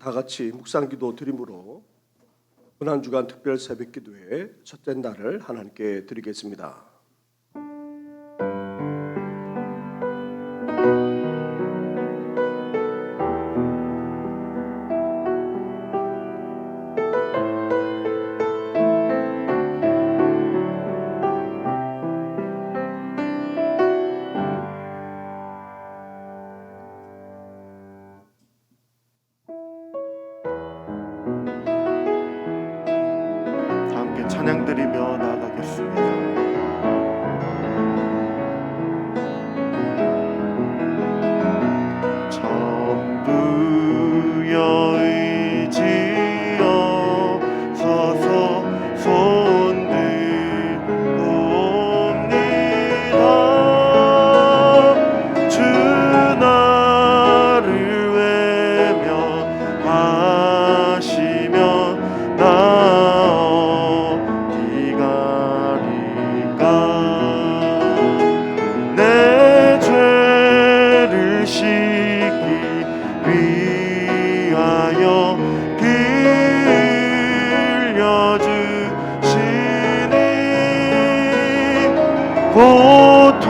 다 같이 묵상기도 드림으로 고난주간 특별 새벽기도의 첫째 날을 하나님께 드리겠습니다. 찬양 드리며 나아가겠습니다. 전부여 의지여 서서 손 들고 옵니다. 주 나를 외면하시며 내 죄를 씻기 위하여 빌려주시니 곧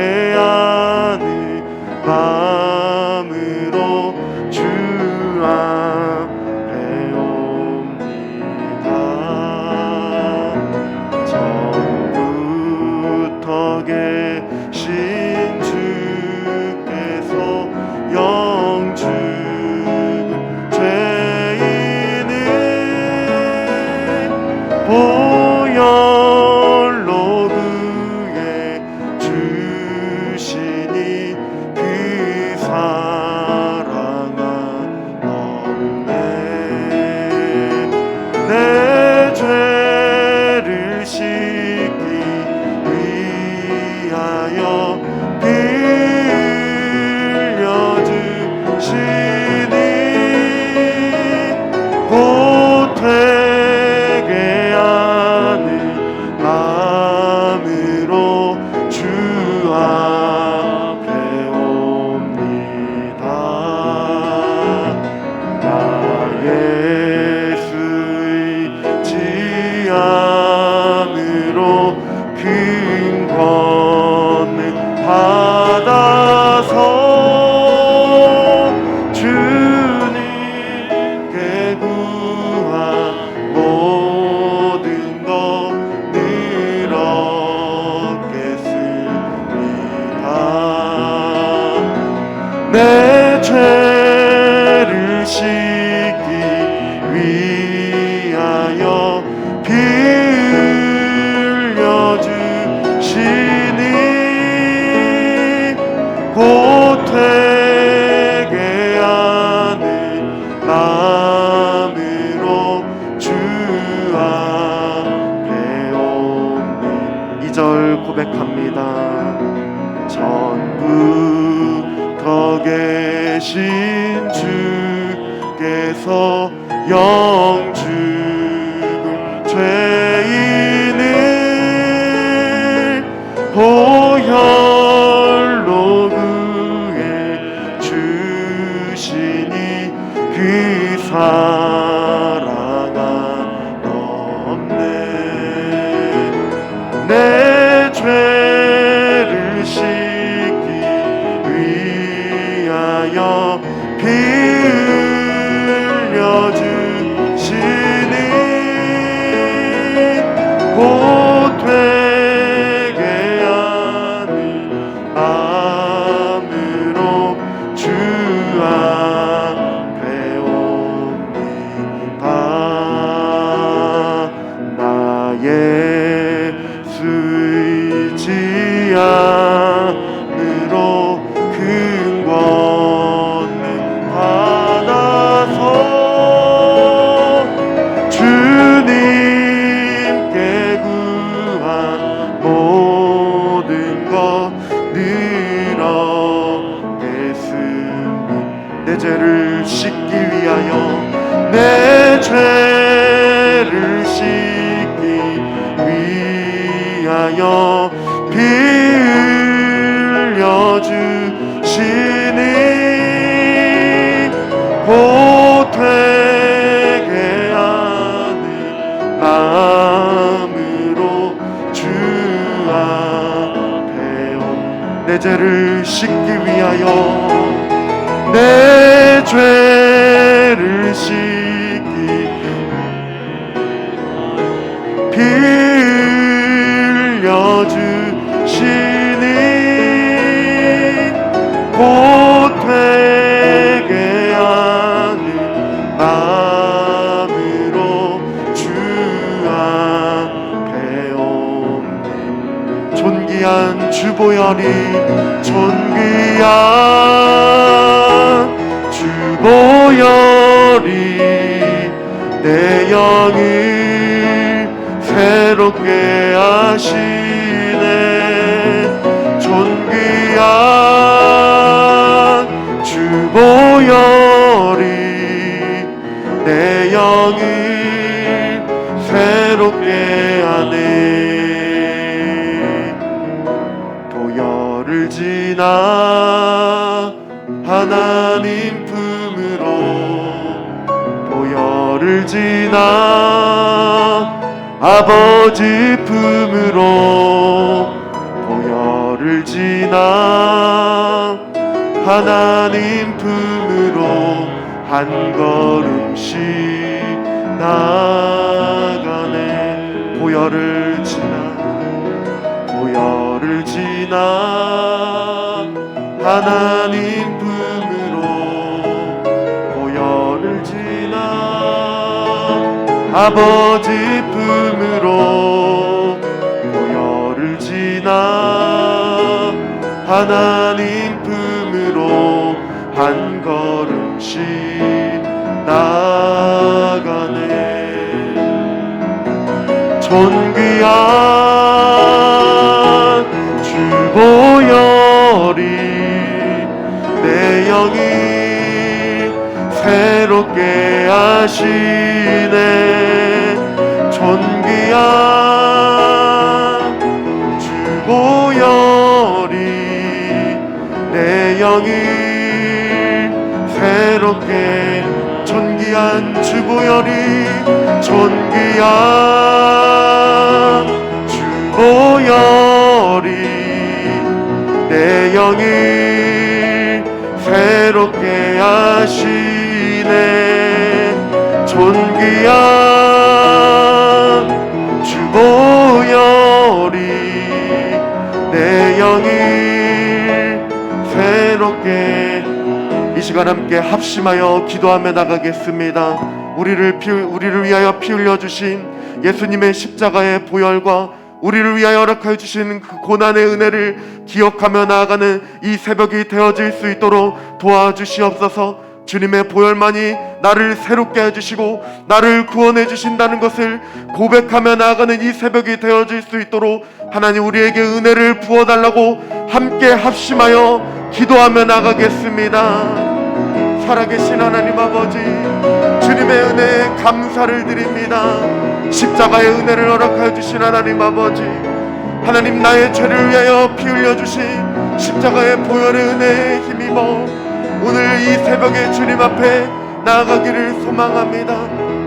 회개하는 마음으로 주 앞에 옵니다. 전부터 계신 주께서 영죽은 죄인을 보혈로 구해 주시니 그 사랑은 없네. 내 죄를 씻기 위하여 빌려주시니 곧 회개하는 마음으로 주 앞에 옵니다. 나 예수 의지함으로 큰 권능 받아서 주님께 구한 모든 것 늘 얻겠습니다. 내 죄를 씻기 위하여 빌려주시니 곧 회개하는 마음으로 주 앞에 옵니. 2절 고백합니다. 전부터 계신 주께서 영죽을 죄인을 보혈로 구해 주시니 그 사랑은 없네. 내 죄를 씻기 위하여 빌려주시니 곧 회개하는 마음으로 주 앞에 옵니다. 나 예수 의지함으로 큰 권능 받아서 주님께 구한 모든 것 늘 얻겠습니다. 내 죄를 씻기 위하여 내 죄를 씻기 위하여 빌려주시니 곧 내 죄를 씻기 위하여 내 죄를 씻기 빌려주시니 곧 회개하는 마음으로 주 앞에 옵니 존귀한 주보혈이 존귀한 주보혈이 내 영을 새롭게 하시네 존귀한 주보혈이 내 영을 새롭게 하네 도열을 지나 하나님 품으로 도열을 지나 아버지 품으로 도열을 지나 하나님 품으로 한 걸음씩 나가네 보혈을 지나 보혈을 지나 하나님 품으로 보혈을 지나 아버지 품으로 보혈을 지나 하나님 품으로 한 걸음씩 나가네 존귀한 주보혈이 내 영이 새롭게 하시네 존귀한 주보혈이 내 영이 새롭게 존귀한 주보혈이 존귀한 주보혈이 내 영을 새롭게 하시네 존귀한 주보혈이 내 영을 새롭게 이 시간 함께 합심하여 기도하며 나가겠습니다. 우리를 위하여 피 흘려 주신 예수님의 십자가의 보혈과 우리를 위하여 허락하여 주신 그 고난의 은혜를 기억하며 나아가는 이 새벽이 되어질 수 있도록 도와주시옵소서. 주님의 보혈만이 나를 새롭게 해주시고 나를 구원해 주신다는 것을 고백하며 나아가는 이 새벽이 되어질 수 있도록 하나님 우리에게 은혜를 부어달라고 함께 합심하여 기도하며 나가겠습니다. 살아계신 하나님 아버지, 주님의 은혜에 감사를 드립니다. 십자가의 은혜를 허락하여 주신 하나님 아버지, 하나님 나의 죄를 위하여 피 흘려주신 십자가의 보혈의 은혜에 힘입어 오늘 이 새벽에 주님 앞에 나아가기를 소망합니다.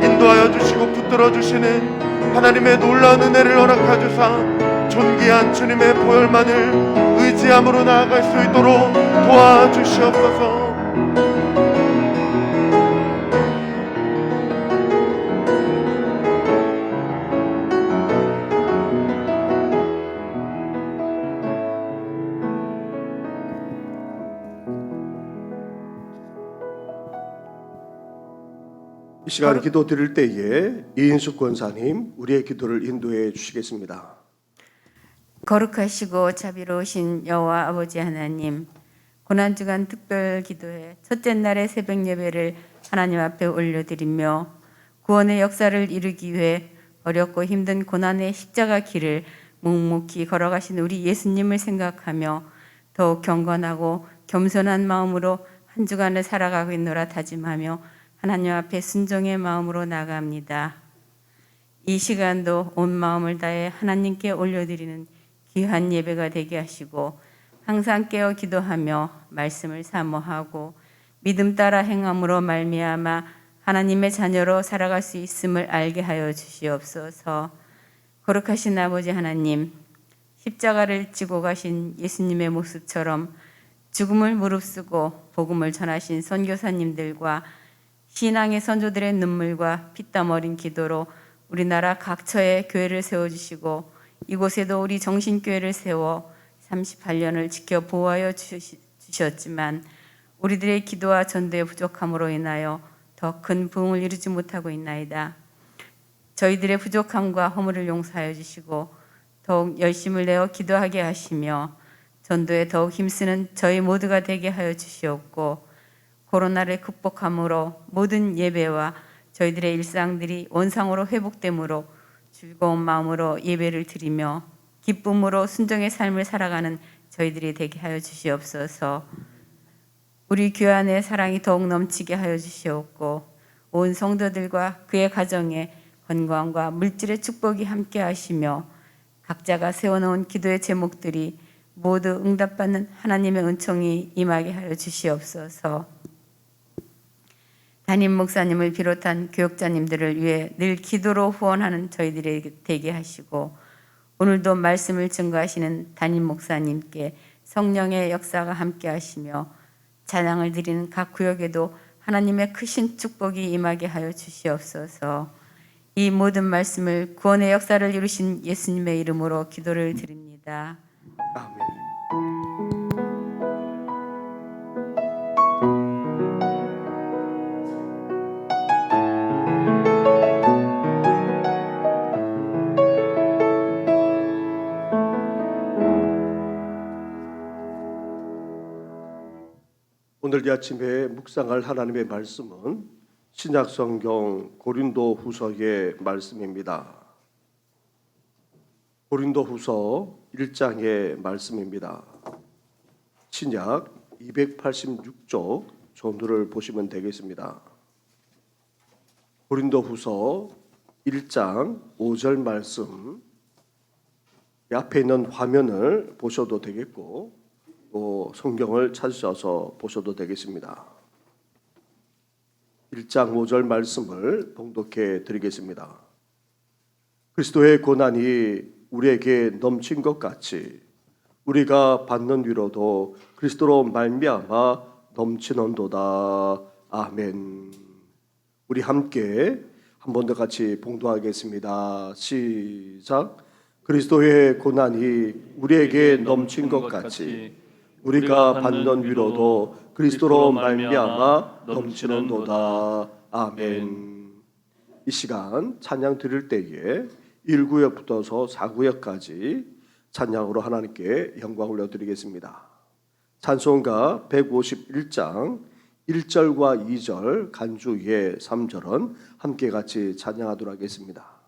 인도하여 주시고 붙들어 주시는 하나님의 놀라운 은혜를 허락하여 주사 존귀한 주님의 보혈만을 의지함으로 나아갈 수 있도록 도와주시옵소서. 이 시간 기도 드릴 때에 이인숙 권사님 우리의 기도를 인도해 주시겠습니다. 거룩하시고 자비로우신 여호와 아버지 하나님, 고난주간 특별 기도회 첫째 날의 새벽 예배를 하나님 앞에 올려드리며 구원의 역사를 이루기 위해 어렵고 힘든 고난의 십자가 길을 묵묵히 걸어가신 우리 예수님을 생각하며 더욱 경건하고 겸손한 마음으로 한 주간을 살아가고 있노라 다짐하며 하나님 앞에 순종의 마음으로 나아갑니다. 이 시간도 온 마음을 다해 하나님께 올려드리는 귀한 예배가 되게 하시고 항상 깨어 기도하며 말씀을 사모하고 믿음 따라 행함으로 말미암아 하나님의 자녀로 살아갈 수 있음을 알게 하여 주시옵소서. 거룩하신 아버지 하나님, 십자가를 지고 가신 예수님의 모습처럼 죽음을 무릅쓰고 복음을 전하신 선교사님들과 신앙의 선조들의 눈물과 피땀 어린 기도로 우리나라 각처에 교회를 세워주시고 이곳에도 우리 정신교회를 세워 38년을 지켜 보호하여 주셨지만 우리들의 기도와 전도의 부족함으로 인하여 더 큰 부흥을 이루지 못하고 있나이다. 저희들의 부족함과 허물을 용서하여 주시고 더욱 열심을 내어 기도하게 하시며 전도에 더욱 힘쓰는 저희 모두가 되게 하여 주시옵고 코로나를 극복함으로 모든 예배와 저희들의 일상들이 원상으로 회복되므로 즐거운 마음으로 예배를 드리며 기쁨으로 순종의 삶을 살아가는 저희들이 되게 하여 주시옵소서. 우리 교회 안에 사랑이 더욱 넘치게 하여 주시옵고 온 성도들과 그의 가정에 건강과 물질의 축복이 함께 하시며 각자가 세워놓은 기도의 제목들이 모두 응답받는 하나님의 은총이 임하게 하여 주시옵소서. 담임 목사님을 비롯한 교역자님들을 위해 늘 기도로 후원하는 저희들에게 되게 하시고 오늘도 말씀을 증거하시는 담임 목사님께 성령의 역사가 함께 하시며 찬양을 드리는 각 구역에도 하나님의 크신 축복이 임하게 하여 주시옵소서. 이 모든 말씀을 구원의 역사를 이루신 예수님의 이름으로 기도를 드립니다. 아멘. 오늘 이 아침에 묵상할 하나님의 말씀은 신약성경 고린도후서의 말씀입니다. 고린도후서 1장의 말씀입니다. 신약 286쪽 전도를 보시면 되겠습니다. 고린도후서 1장 5절 말씀, 앞에 있는 화면을 보셔도 되겠고 또 성경을 찾으셔서 보셔도 되겠습니다. 1장 5절 말씀을 봉독해 드리겠습니다. 그리스도의 고난이 우리에게 넘친 것 같이 우리가 받는 위로도 그리스도로 말미암아 넘치는도다. 아멘. 우리 함께 한 번 더 같이 봉독하겠습니다. 시작. 그리스도의 고난이 우리에게 넘친 것 같이 우리가 받는 위로도 그리스도로 말미암아 넘치는도다. 아멘. 이 시간 찬양 드릴 때에 1구역부터서 4구역까지 찬양으로 하나님께 영광 올려드리겠습니다. 찬송가 151장 1절과 2절 간주의 3절은 함께 같이 찬양하도록 하겠습니다.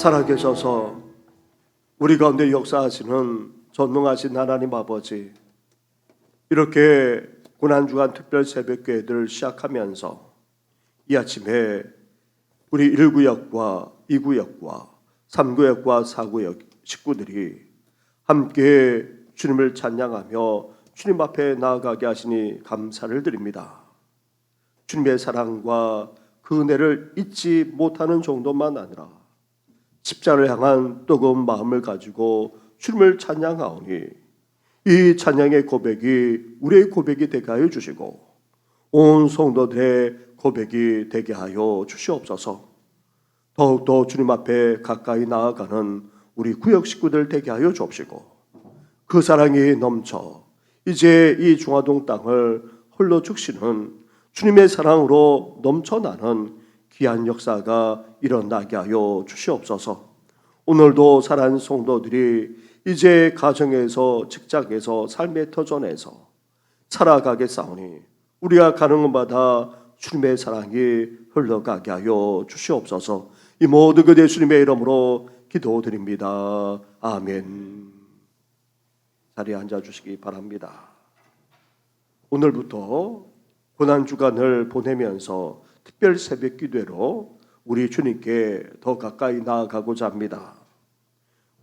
살아계셔서 우리 가운데 역사하시는 전능하신 하나님 아버지, 이렇게 고난주간 특별 새벽교회를 시작하면서 이 아침에 우리 1구역과 2구역과 3구역과 4구역 식구들이 함께 주님을 찬양하며 주님 앞에 나아가게 하시니 감사를 드립니다. 주님의 사랑과 그 은혜를 잊지 못하는 정도만 아니라 십자를 향한 뜨거운 마음을 가지고 주님을 찬양하오니 이 찬양의 고백이 우리의 고백이 되게 하여 주시고 온 성도들의 고백이 되게 하여 주시옵소서. 더욱더 주님 앞에 가까이 나아가는 우리 구역 식구들 되게 하여 주옵시고 그 사랑이 넘쳐 이제 이 중화동 땅을 홀로 죽시는 주님의 사랑으로 넘쳐나는 귀한 역사가 일어나게 하여 주시옵소서. 오늘도 사랑하는 성도들이 이제 가정에서, 직장에서, 삶의 터전에서 살아가겠사오니 우리가 가는 곳마다 주님의 사랑이 흘러가게 하여 주시옵소서. 이 모든 것 예수님의 이름으로 기도드립니다. 아멘. 자리에 앉아주시기 바랍니다. 오늘부터 고난주간을 보내면서 특별 새벽 기도로 우리 주님께 더 가까이 나아가고자 합니다.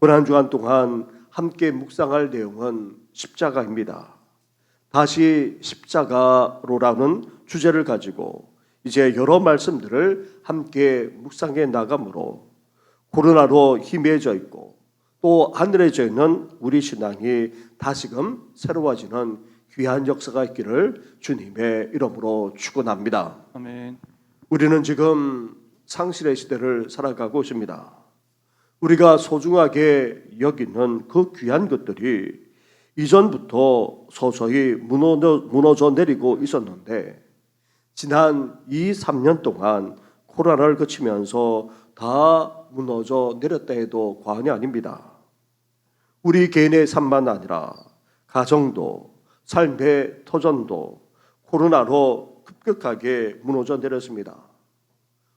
고난주간 동안 함께 묵상할 내용은 십자가입니다. 다시 십자가로라는 주제를 가지고 이제 여러 말씀들을 함께 묵상해 나가므로 코로나로 희미해져 있고 또 하늘해져 있는 우리 신앙이 다시금 새로워지는 귀한 역사가 있기를 주님의 이름으로 축원합니다. 아멘. 우리는 지금 상실의 시대를 살아가고 있습니다. 우리가 소중하게 여기는 그 귀한 것들이 이전부터 서서히 무너져 내리고 있었는데 지난 2-3년 동안 코로나를 거치면서 다 무너져 내렸다 해도 과언이 아닙니다. 우리 개인의 삶만 아니라 가정도 삶의 터전도 코로나로 급격하게 무너져 내렸습니다.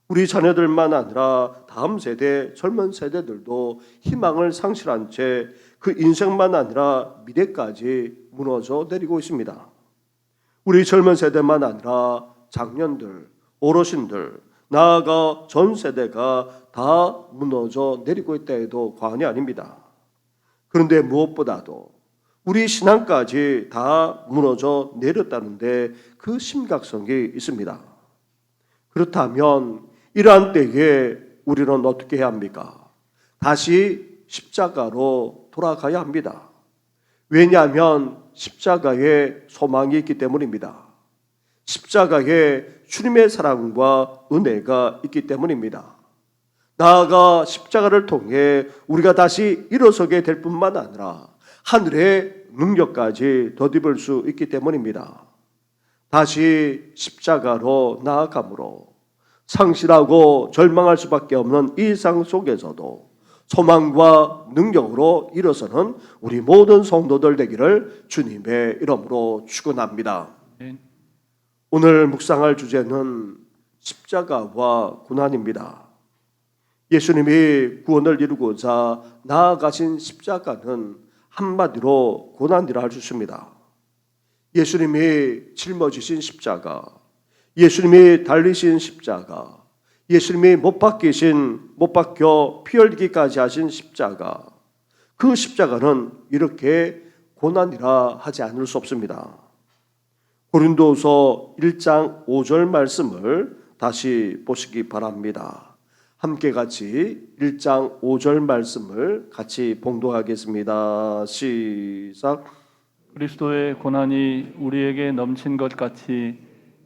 우리 자녀들만 아니라 다음 세대, 젊은 세대들도 희망을 상실한 채 그 인생만 아니라 미래까지 무너져 내리고 있습니다. 우리 젊은 세대만 아니라 장년들, 어르신들, 나아가 전 세대가 다 무너져 내리고 있다 해도 과언이 아닙니다. 그런데 무엇보다도 우리 신앙까지 다 무너져 내렸다는데 그 심각성이 있습니다. 그렇다면 이러한 때에 우리는 어떻게 해야 합니까? 다시 십자가로 돌아가야 합니다. 왜냐하면 십자가에 소망이 있기 때문입니다. 십자가에 주님의 사랑과 은혜가 있기 때문입니다. 나아가 십자가를 통해 우리가 다시 일어서게 될 뿐만 아니라 하늘의 능력까지 덧입을 수 있기 때문입니다. 다시 십자가로 나아가므로 상실하고 절망할 수밖에 없는 이 상 속에서도 소망과 능력으로 일어서는 우리 모든 성도들 되기를 주님의 이름으로 축원합니다. 아멘. 오늘 묵상할 주제는 십자가와 고난입니다. 예수님이 구원을 이루고자 나아가신 십자가는 한마디로 고난이라 할 수 있습니다. 예수님이 짊어지신 십자가, 예수님이 달리신 십자가, 예수님이 못 박혀 피 흘리기까지 하신 십자가, 그 십자가는 이렇게 고난이라 하지 않을 수 없습니다. 고린도서 1장 5절 말씀을 다시 보시기 바랍니다. 함께 같이 1장 5절 말씀을 같이 봉독하겠습니다. 시작. 그리스도의 고난이 우리에게 넘친 것 같이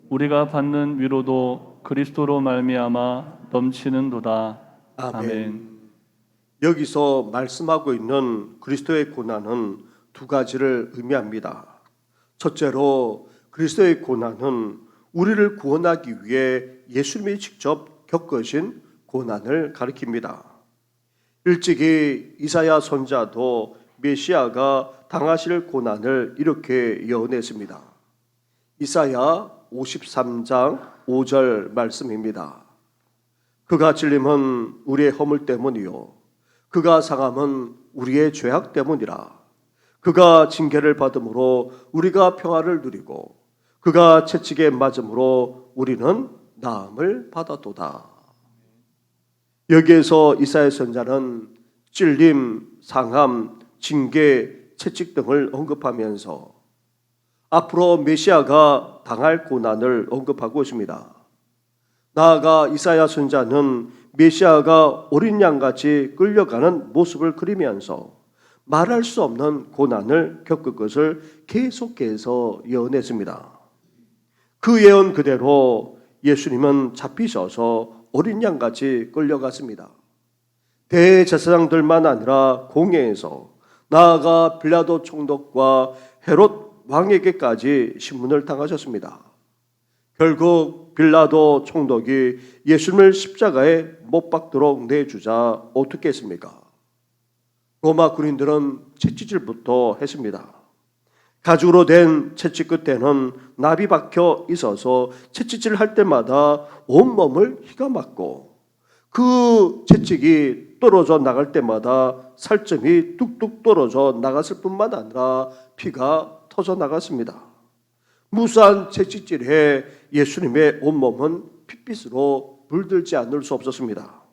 우리가 받는 위로도 그리스도로 말미암아 넘치는도다. 아멘. 여기서 말씀하고 있는 그리스도의 고난은 두 가지를 의미합니다. 첫째로 그리스도의 고난은 우리를 구원하기 위해 예수님이 직접 겪으신 고난을 가리킵니다. 일찍이 이사야 선지자도 메시아가 당하실 고난을 이렇게 예언했습니다. 이사야 53장 5절 말씀입니다. 그가 찔림은 우리의 허물 때문이요 그가 상함은 우리의 죄악 때문이라. 그가 징계를 받음으로 우리가 평화를 누리고 그가 채찍에 맞음으로 우리는 나음을 받았도다. 여기에서 이사야 선자는 찔림, 상함, 징계, 채찍 등을 언급하면서 앞으로 메시아가 당할 고난을 언급하고 있습니다. 나아가 이사야 선자는 메시아가 어린 양같이 끌려가는 모습을 그리면서 말할 수 없는 고난을 겪을 것을 계속해서 예언했습니다. 그 예언 그대로 예수님은 잡히셔서 어린 양같이 끌려갔습니다. 대제사장들만 아니라 공회에서 나아가 빌라도 총독과 헤롯 왕에게까지 신문을 당하셨습니다. 결국 빌라도 총독이 예수님을 십자가에 못 박도록 내주자 어떻게 했습니까? 로마 군인들은 채찍질부터 했습니다. 가죽으로 된 채찍 끝에는 납이 박혀 있어서 채찍질 할 때마다 온몸을 휘가 맞고 그 채찍이 떨어져 나갈 때마다 살점이 뚝뚝 떨어져 나갔을 뿐만 아니라 피가 터져 나갔습니다. 무수한 채찍질에 예수님의 온몸은 핏빛으로 물들지 않을 수 없었습니다.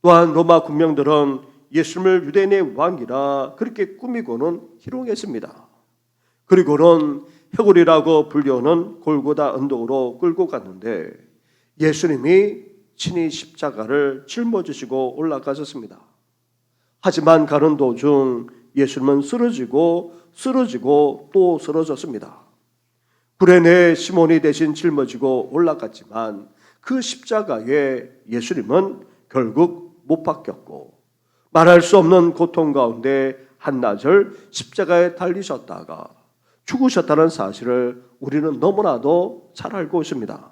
또한 로마 군병들은 예수님을 유대인의 왕이라 그렇게 꾸미고는 희롱했습니다. 그리고는 해골이라고 불리우는 골고다 언덕으로 끌고 갔는데 예수님이 친히 십자가를 짊어지시고 올라가셨습니다. 하지만 가는 도중 예수님은 쓰러지고 또 쓰러졌습니다. 구레네 시몬이 대신 짊어지고 올라갔지만 그 십자가에 예수님은 결국 못 박혔고 말할 수 없는 고통 가운데 한나절 십자가에 달리셨다가 죽으셨다는 사실을 우리는 너무나도 잘 알고 있습니다.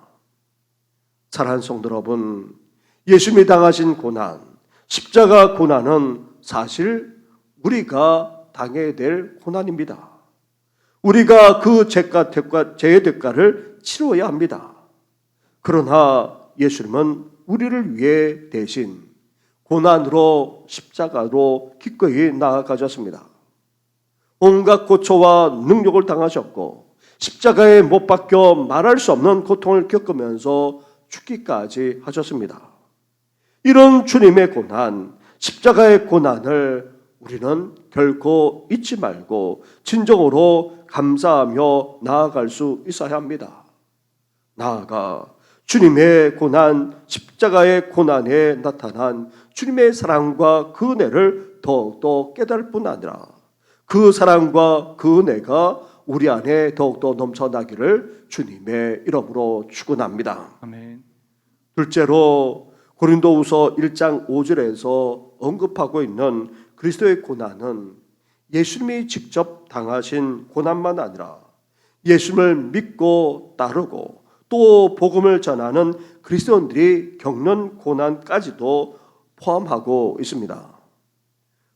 사랑하는 성도 여러분, 예수님이 당하신 고난, 십자가 고난은 사실 우리가 당해야 될 고난입니다. 우리가 그 죄의 대가를 치러야 합니다. 그러나 예수님은 우리를 위해 대신 고난으로 십자가로 기꺼이 나아가셨습니다. 온갖 고초와 능력을 당하셨고 십자가에 못 박혀 말할 수 없는 고통을 겪으면서 죽기까지 하셨습니다. 이런 주님의 고난, 십자가의 고난을 우리는 결코 잊지 말고 진정으로 감사하며 나아갈 수 있어야 합니다. 나아가 주님의 고난, 십자가의 고난에 나타난 주님의 사랑과 그 은혜를 더욱더 깨달을 뿐 아니라 그 사랑과 그 은혜가 우리 안에 더욱더 넘쳐나기를 주님의 이름으로 축원합니다. 아멘. 둘째로 고린도후서 1장 5절에서 언급하고 있는 그리스도의 고난은 예수님이 직접 당하신 고난만 아니라 예수님을 믿고 따르고 또 복음을 전하는 그리스도인들이 겪는 고난까지도 포함하고 있습니다.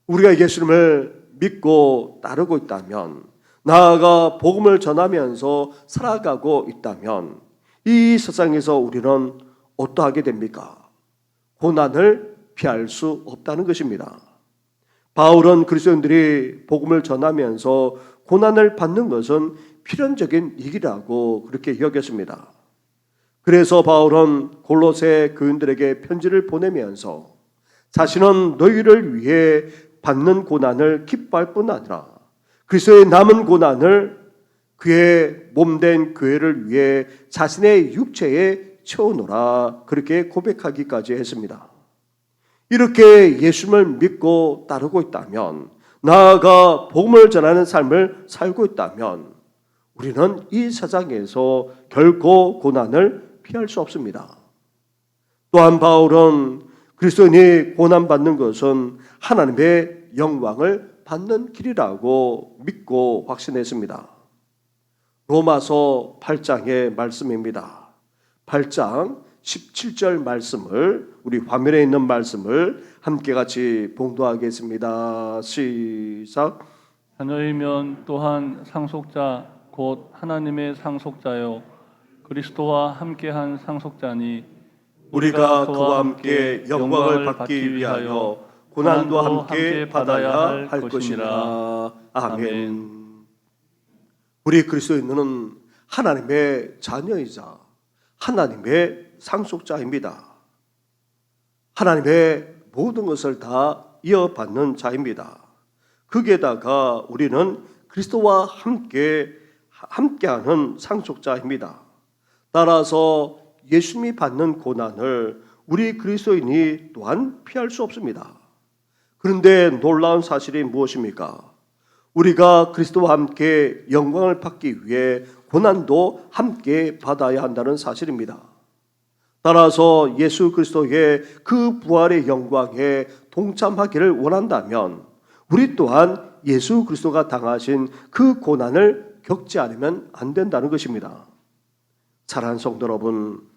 우리가 예수님을 믿고 따르고 있다면, 나아가 복음을 전하면서 살아가고 있다면 이 세상에서 우리는 어떠하게 됩니까? 고난을 피할 수 없다는 것입니다. 바울은 그리스도인들이 복음을 전하면서 고난을 받는 것은 필연적인 일이라고 그렇게 여겼습니다. 그래서 바울은 골로새 교인들에게 편지를 보내면서 자신은 너희를 위해 받는 고난을 기뻐할 뿐 아니라 그리스도의 남은 고난을 그의 몸된 교회를 위해 자신의 육체에 채우노라 그렇게 고백하기까지 했습니다. 이렇게 예수님을 믿고 따르고 있다면, 나아가 복음을 전하는 삶을 살고 있다면 우리는 이 세상에서 결코 고난을 피할 수 없습니다. 또한 바울은 그리스도인이 고난받는 것은 하나님의 영광을 받는 길이라고 믿고 확신했습니다. 로마서 8장의 말씀입니다. 8장 17절 말씀을, 우리 화면에 있는 말씀을 함께 같이 봉독하겠습니다. 시작. 자녀이면 또한 상속자 곧 하나님의 상속자요 그리스도와 함께한 상속자니 우리가 그와 함께 영광을 받기 위하여 고난도 함께 받아야 할 것이니라. 아멘. 우리 그리스도인은 하나님의 자녀이자 하나님의 상속자입니다. 하나님의 모든 것을 다 이어받는 자입니다. 거기에다가 우리는 그리스도와 함께하는 상속자입니다. 따라서 예수님이 받는 고난을 우리 그리스도인이 또한 피할 수 없습니다. 그런데 놀라운 사실이 무엇입니까? 우리가 그리스도와 함께 영광을 받기 위해 고난도 함께 받아야 한다는 사실입니다. 따라서 예수 그리스도의 그 부활의 영광에 동참하기를 원한다면 우리 또한 예수 그리스도가 당하신 그 고난을 겪지 않으면 안 된다는 것입니다. 사랑하는 성도 여러분,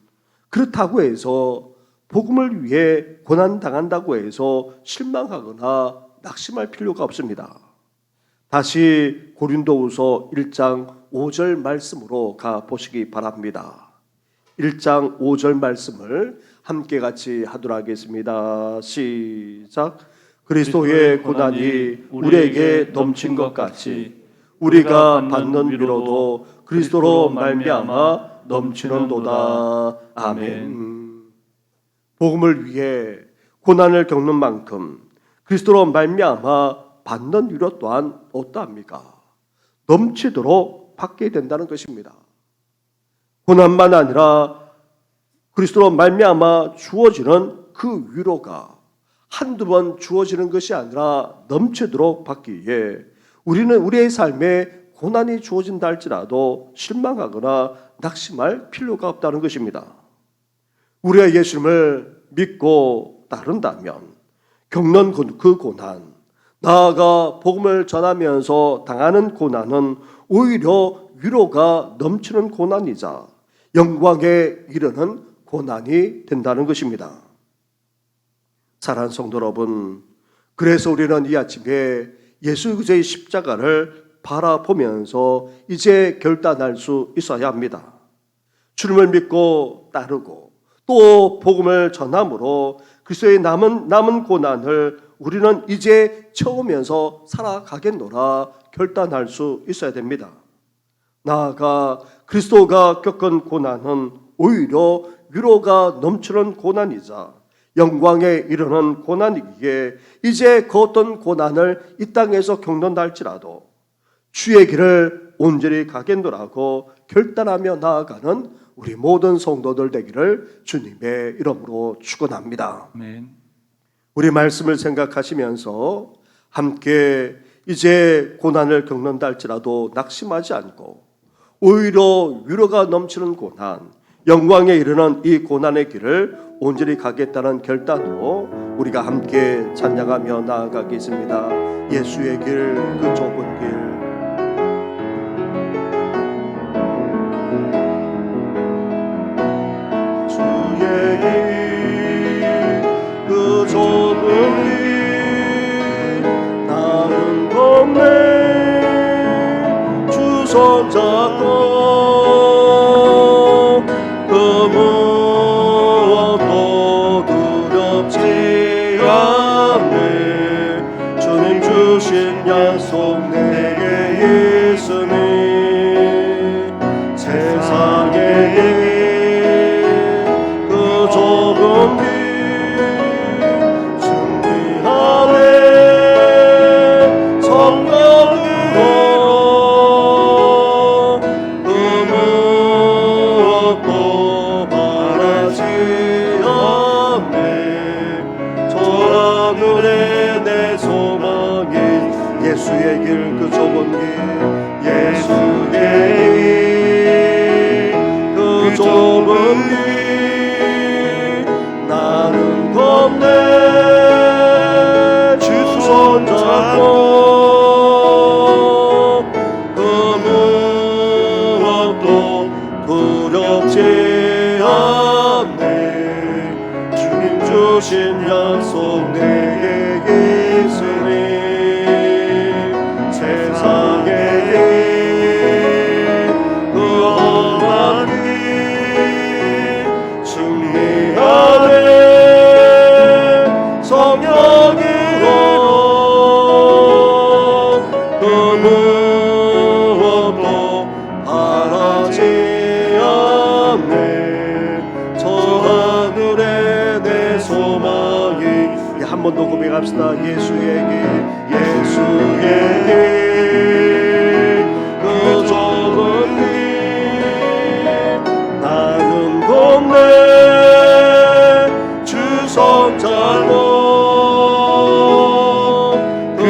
그렇다고 해서 복음을 위해 고난당한다고 해서 실망하거나 낙심할 필요가 없습니다. 다시 고린도후서 1장 5절 말씀으로 가보시기 바랍니다. 1장 5절 말씀을 함께 같이 하도록 하겠습니다. 시작. 그리스도의 고난이 우리에게 넘친 것 같이 우리가 받는 위로도 그리스도로 말미암아 넘치는도다. 아멘. 복음을 위해 고난을 겪는 만큼 그리스도로 말미암아 받는 위로 또한 어떠합니까? 넘치도록 받게 된다는 것입니다. 고난만 아니라 그리스도로 말미암아 주어지는 그 위로가 한두 번 주어지는 것이 아니라 넘치도록 받기에 우리는 우리의 삶에 고난이 주어진다 할지라도 실망하거나 낙심할 필요가 없다는 것입니다. 우리가 예수님을 믿고 따른다면 겪는 그 고난, 나아가 복음을 전하면서 당하는 고난은 오히려 위로가 넘치는 고난이자 영광에 이르는 고난이 된다는 것입니다. 사랑하는 성도 여러분, 그래서 우리는 이 아침에 예수 그리스도의 십자가를 바라보면서 이제 결단할 수 있어야 합니다. 주님을 믿고 따르고 또 복음을 전함으로 그리스도의 남은 고난을 우리는 이제 채우면서 살아가겠노라 결단할 수 있어야 됩니다. 나아가 그리스도가 겪은 고난은 오히려 위로가 넘치는 고난이자 영광에 이르는 고난이기에 이제 그 어떤 고난을 이 땅에서 겪는다 할지라도 주의 길을 온전히 가겠노라고 결단하며 나아가는 우리 모든 성도들 되기를 주님의 이름으로 축원합니다. 아멘. 우리 말씀을 생각하시면서 함께 이제 고난을 겪는다 할지라도 낙심하지 않고 오히려 위로가 넘치는 고난, 영광에 이르는 이 고난의 길을 온전히 가겠다는 결단으로 우리가 함께 찬양하며 나아가겠습니다. 예수의 길, 그 좁은 길. 주의 길, 그 좁은 길, 나는 겁내 주 손잡고 그 무엇도 두렵지 않네. 주님 주신 약속 내게 있으니 세상의 그 좁은 길 승리하네. 성령으로 그 무엇도 바라지 않네. 저 하늘에 내 소망이 예수의 길 그 좁은 길 예수의 길 그 좁은 길 나는 겁내 주 손잡고 그 무엇도 두렵지 않네. 주님 주신 약속 내게 있으니 세상에 그 험한 길 승리하 번 더 고백합시다. 예수에게 그 좁은 길 나는 돕네 주 손잡고 그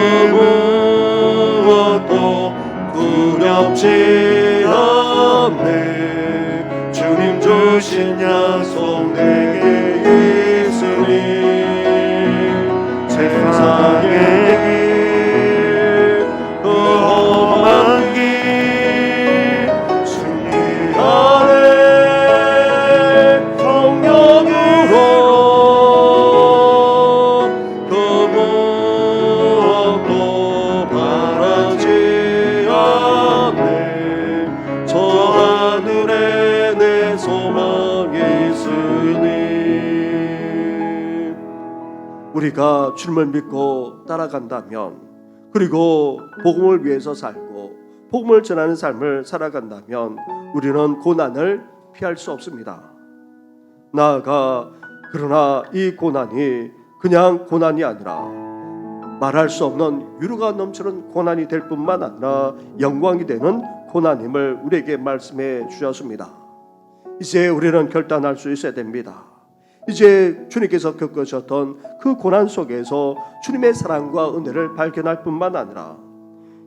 무엇도 두렵지 않네 주님 주신 약속 내게 있으니 세상의 그 험한 길 승리하네 성령으로 그 무엇도 바라지 않네 저 하늘에 내 소망이 있으니 우리가 주님을 믿고 따라간다면 그리고 복음을 위해서 살고 복음을 전하는 삶을 살아간다면 우리는 고난을 피할 수 없습니다. 나아가 그러나 이 고난이 그냥 고난이 아니라 말할 수 없는 유로가 넘치는 고난이 될 뿐만 아니라 영광이 되는 고난임을 우리에게 말씀해 주셨습니다. 이제 우리는 결단할 수 있어야 됩니다. 이제 주님께서 겪으셨던 그 고난 속에서 주님의 사랑과 은혜를 발견할 뿐만 아니라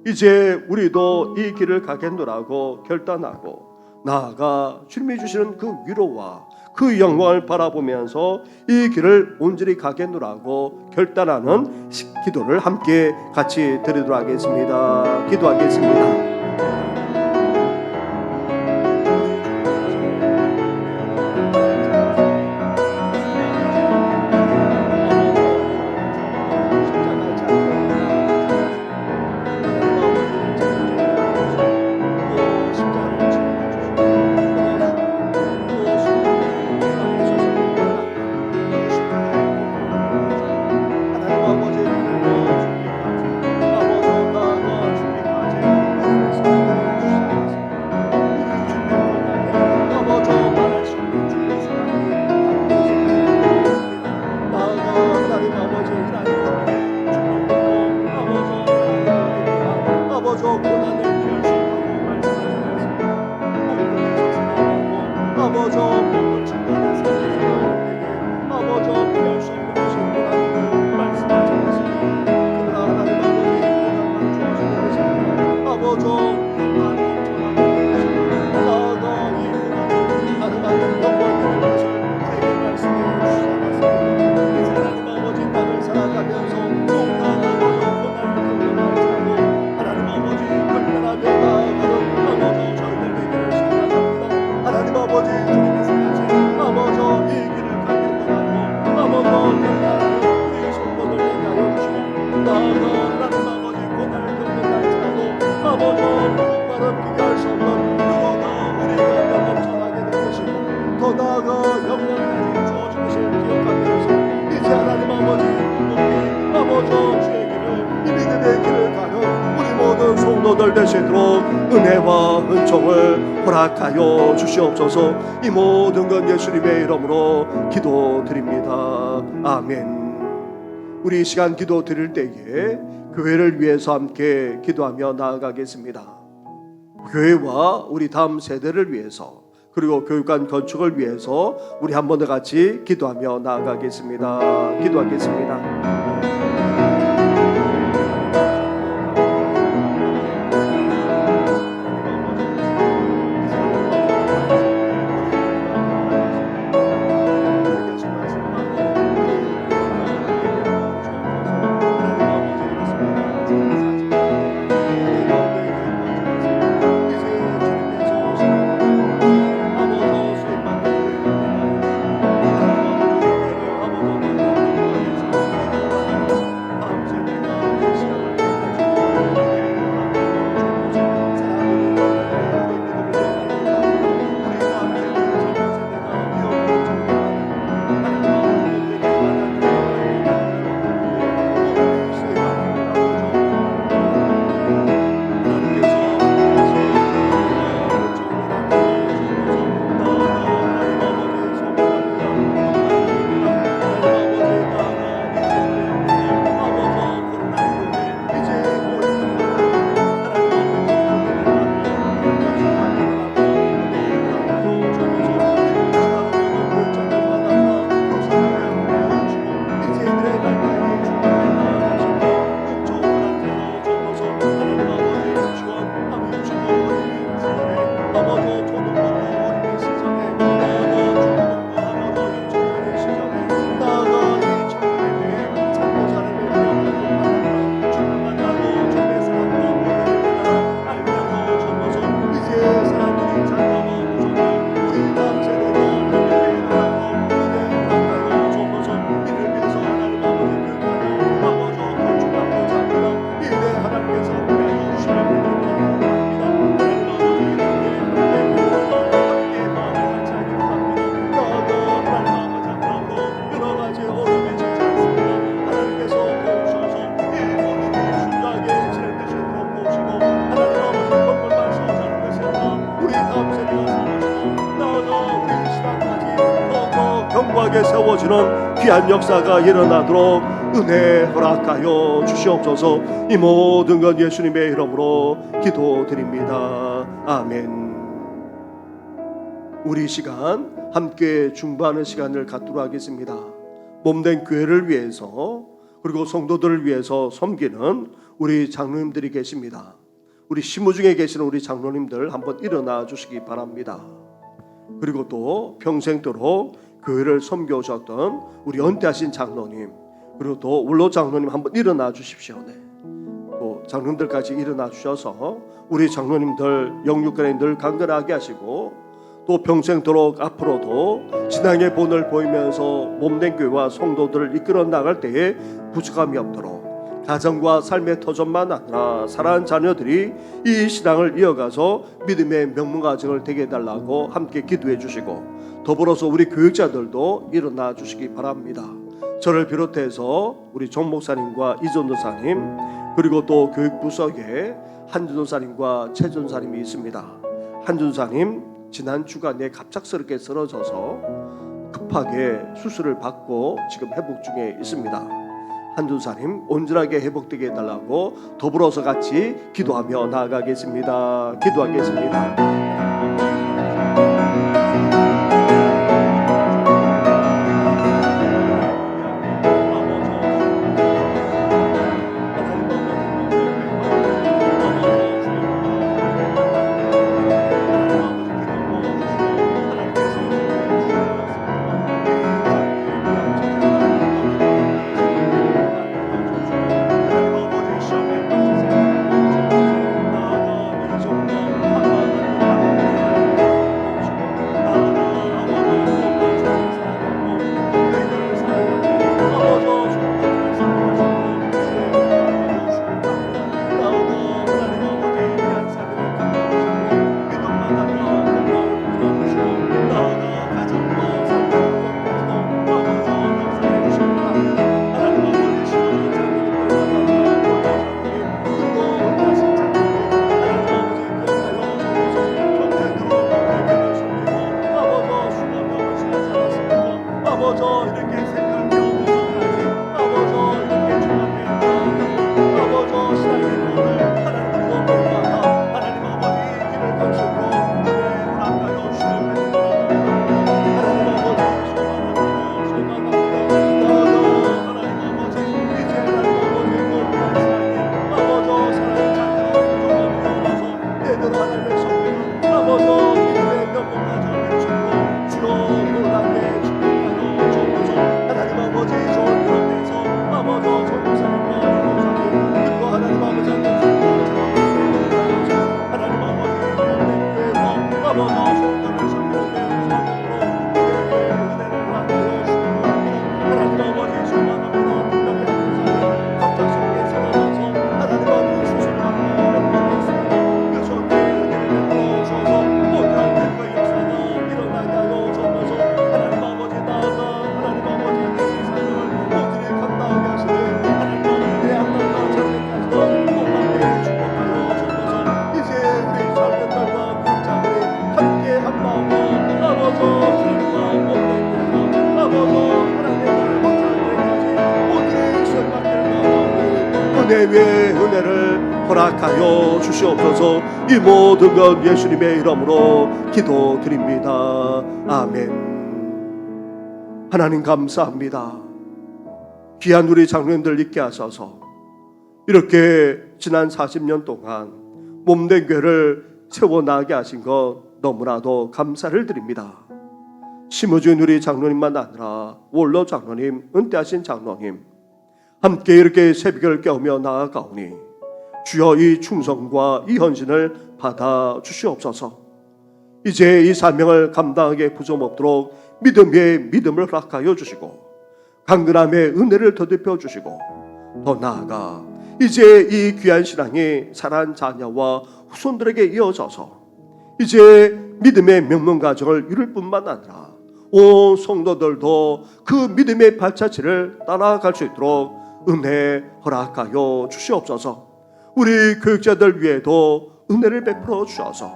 이제 우리도 이 길을 가겠노라고 결단하고 나아가 주님이 주시는 그 위로와 그 영광을 바라보면서 이 길을 온전히 가겠노라고 결단하는 기도를 함께 같이 드리도록 하겠습니다. 기도하겠습니다. 성도들 되시도록 은혜와 은총을 허락하여 주시옵소서. 이 모든 건 예수님의 이름으로 기도드립니다. 아멘. 우리 이 시간 기도 드릴 때에 교회를 위해서 함께 기도하며 나아가겠습니다. 교회와 우리 다음 세대를 위해서 그리고 교육관 건축을 위해서 우리 한 번 더 같이 기도하며 나아가겠습니다. 기도하겠습니다. 견고하게 세워지는 귀한 역사가 일어나도록 은혜 허락하여 주시옵소서. 이 모든 것 예수님의 이름으로 기도드립니다. 아멘. 우리 시간 함께 중보하는 시간을 갖도록 하겠습니다. 몸된 교회를 위해서 그리고 성도들을 위해서 섬기는 우리 장로님들이 계십니다. 우리 시무중에 계시는 우리 장로님들 한번 일어나 주시기 바랍니다. 그리고 또 평생도록 교회를 섬겨오셨던 우리 은퇴하신 장로님, 그리고 또 원로 장로님 한번 일어나 주십시오. 네. 또 장로님들까지 일어나 주셔서 우리 장로님들 영육간에 늘 강건하게 하시고 또 평생도록 앞으로도 신앙의 본을 보이면서 몸된 교회와 성도들을 이끌어 나갈 때에 부족함이 없도록 가정과 삶의 터전만 아니라 사랑하는 자녀들이 이 신앙을 이어가서 믿음의 명문가정을 되게 해달라고 함께 기도해 주시고 더불어서 우리 교육자들도 일어나 주시기 바랍니다. 저를 비롯해서 우리 정 목사님과 이전 도사님 그리고 또 교육부석에 한준 도사님과 최 전사님이 있습니다. 한준 도사님 지난 주간에 갑작스럽게 쓰러져서 급하게 수술을 받고 지금 회복 중에 있습니다. 한준사님 온전하게 회복되게 해달라고 더불어서 같이 기도하며 나아가겠습니다. 기도하겠습니다. 은혜 위에 은혜를 허락하여 주시옵소서. 이 모든 것 예수님의 이름으로 기도드립니다. 아멘. 하나님 감사합니다. 귀한 우리 장로님들 있게 하셔서 이렇게 지난 40년 동안 몸된 교회를 세워나가게 하신 것 너무나도 감사를 드립니다. 심우준 우리 장로님만 아니라 원로 장로님, 은퇴하신 장로님 함께 이렇게 새벽을 깨우며 나아가오니 주여 이 충성과 이 헌신을 받아 주시옵소서. 이제 이 사명을 감당하게 부족없도록 믿음 위에 믿음을 허락하여 주시고 강건함의 은혜를 더듬혀 주시고 더 나아가 이제 이 귀한 신앙이 사랑하는 자녀와 후손들에게 이어져서 이제 믿음의 명문가정을 이룰 뿐만 아니라 온 성도들도 그 믿음의 발자취를 따라갈 수 있도록 은혜 허락하여 주시옵소서. 우리 교육자들 위에도 은혜를 베풀어 주셔서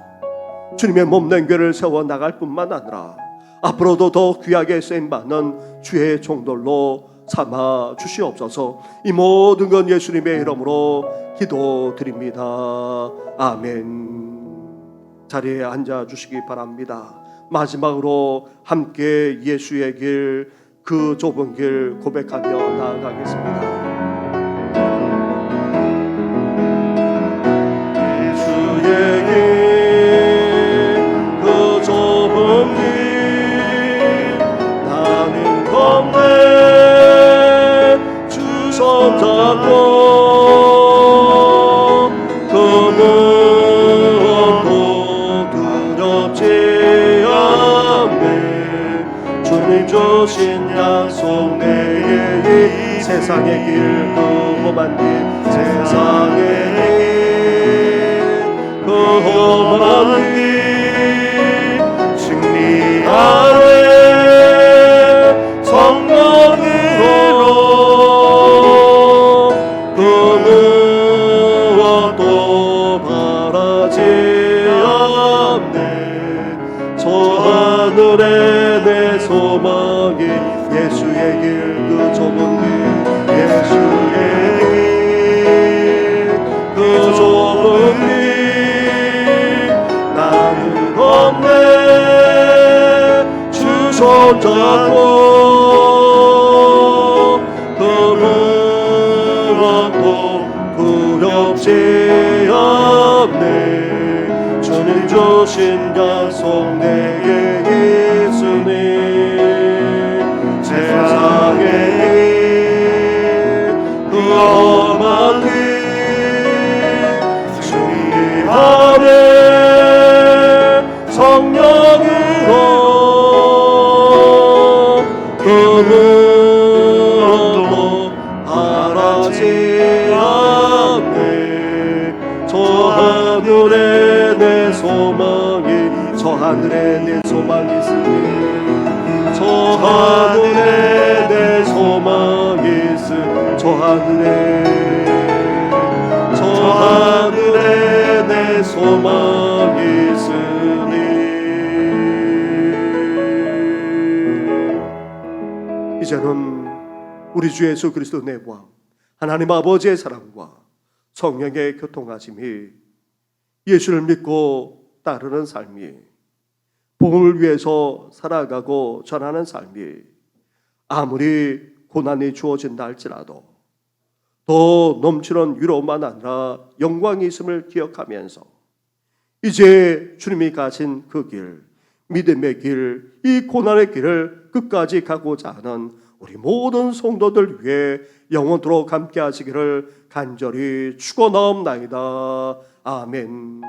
주님의 몸된 교회를 세워나갈 뿐만 아니라 앞으로도 더 귀하게 쓰임받는 주의 종들로 삼아 주시옵소서. 이 모든 건 예수님의 이름으로 기도드립니다. 아멘. 자리에 앉아 주시기 바랍니다. 마지막으로 함께 예수의 길, 그 좁은 길 고백하며 나아가겠습니다. 예수의 길, 그 좁은 길, 나는 겁내 주 손잡고 그 무엇도 두렵지 않네. 주님 주신 약속 내게 이 세상의 길, 그 험한 길, 세상의 길, 그 험한 길 승리하네. 성령으로 그 무엇도 바라지 않네. 저 하늘에 내 소망이 예수의 길, 그 좁은 길, 예수의 길, 그 좁은 길, 나는 겁내 주 손잡고 그 무엇도 두렵지 않네. 주님 주신 약속 내게 있으니 세상의 길, 그 험한 길 승리하네. 성령으로 그 무엇도 바라지 않네. 저 하늘에 내 소망이, 저 하늘에 내 소망이 있으니, 저 하늘에 내 소망이 있으니, 저 하늘에 내 소망이 있으니. 이제는 우리 주 예수 그리스도 내와 하나님 아버지의 사랑과 성령의 교통하심이 예수를 믿고 따르는 삶이, 복음을 위해서 살아가고 전하는 삶이 아무리 고난이 주어진다 할지라도 더 넘치는 위로만 아니라 영광이 있음을 기억하면서 이제 주님이 가신 그 길, 믿음의 길, 이 고난의 길을 끝까지 가고자 하는 우리 모든 성도들 위해 영원토록 함께 하시기를 간절히 축원하옵나이다. 아멘.